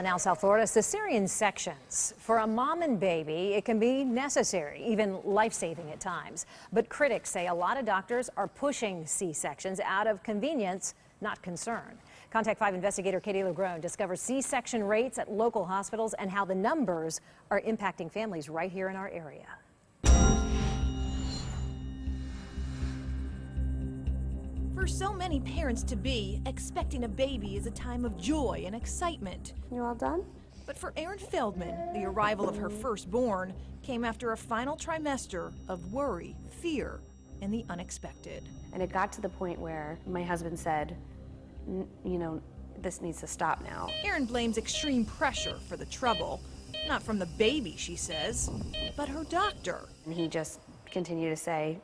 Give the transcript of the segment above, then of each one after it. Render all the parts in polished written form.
Now, South Florida, cesarean sections. For a mom and baby, it can be necessary, even life-saving at times. But critics say a lot of doctors are pushing C-sections out of convenience, not concern. Contact 5 investigator Katie LeGrone discovers C-section rates at local hospitals and how the numbers are impacting families right here in our area. For so many parents-to-be, expecting a baby is a time of joy and excitement. You all done? But for Erin Feldman, the arrival of her firstborn came after a final trimester of worry, fear, and the unexpected. And it got to the point where my husband said, you know, this needs to stop now. Erin blames extreme pressure for the trouble. Not from the baby, she says, but her doctor. And he just continued to say,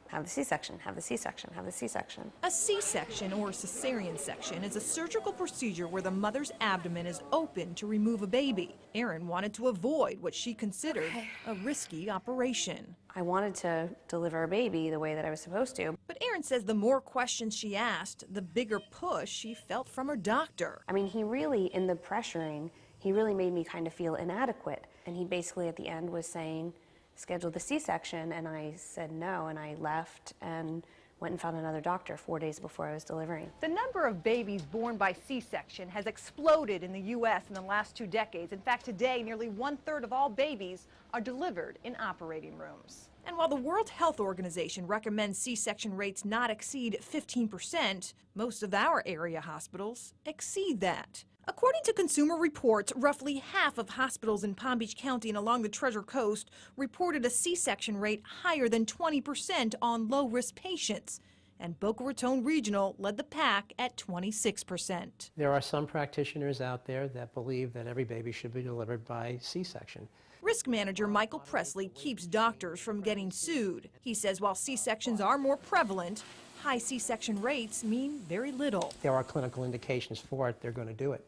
have the C-section, have the C-section, have the C-section. A C-section, or cesarean section, is a surgical procedure where the mother's abdomen is open to remove a baby. Erin wanted to avoid what she considered a risky operation. I wanted to deliver a baby the way that I was supposed to. But Erin says the more questions she asked, the bigger push she felt from her doctor. I mean, he really, in the pressuring, he really made me kind of feel inadequate. And he basically at the end was saying, schedule the C-section, and I said no, and I left and went and found another doctor 4 days before I was delivering. The number of babies born by C-section has exploded in the U.S. in the last 2 decades. In fact, today, nearly 1/3 of all babies are delivered in operating rooms. And while the World Health Organization recommends C-section rates not exceed 15%, most of our area hospitals exceed that. According to Consumer Reports, roughly half of hospitals in Palm Beach County and along the Treasure Coast reported a C-section rate higher than 20% on low-risk patients. And Boca Raton Regional led the pack at 26%. There are some practitioners out there that believe that every baby should be delivered by C-section. Risk manager Michael Presley keeps doctors from getting sued. He says while C-sections are more prevalent, high C-section rates mean very little. There are clinical indications for it, they're going to do it.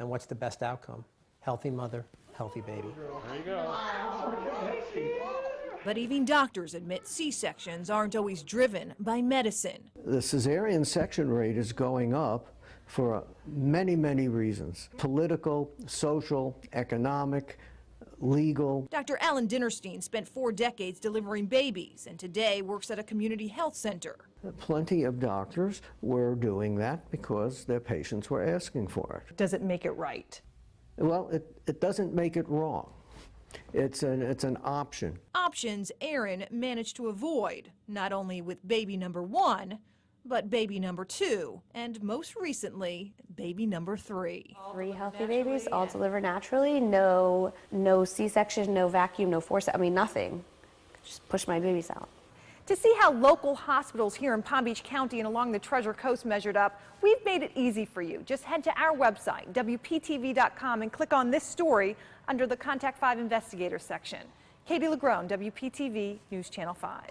And what's the best outcome? Healthy mother, healthy baby. There you go. But even doctors admit C-sections aren't always driven by medicine. The cesarean section rate is going up for many, many reasons. Political, social, economic, legal. Dr. Alan Dinnerstein spent 4 decades delivering babies and today works at a community health center. Plenty of doctors were doing that because their patients were asking for it. Does it make it right? Well, it doesn't make it wrong. It's an option. Options Erin managed to avoid, not only with baby number 1, but baby number 2, and most recently, baby number 3. 3 healthy babies, all delivered naturally, no C-section, no vacuum, no forceps, I mean nothing. Just push my babies out. To see how local hospitals here in Palm Beach County and along the Treasure Coast measured up, we've made it easy for you. Just head to our website, WPTV.com, and click on this story under the Contact 5 Investigator section. Katie LeGrone, WPTV News Channel 5.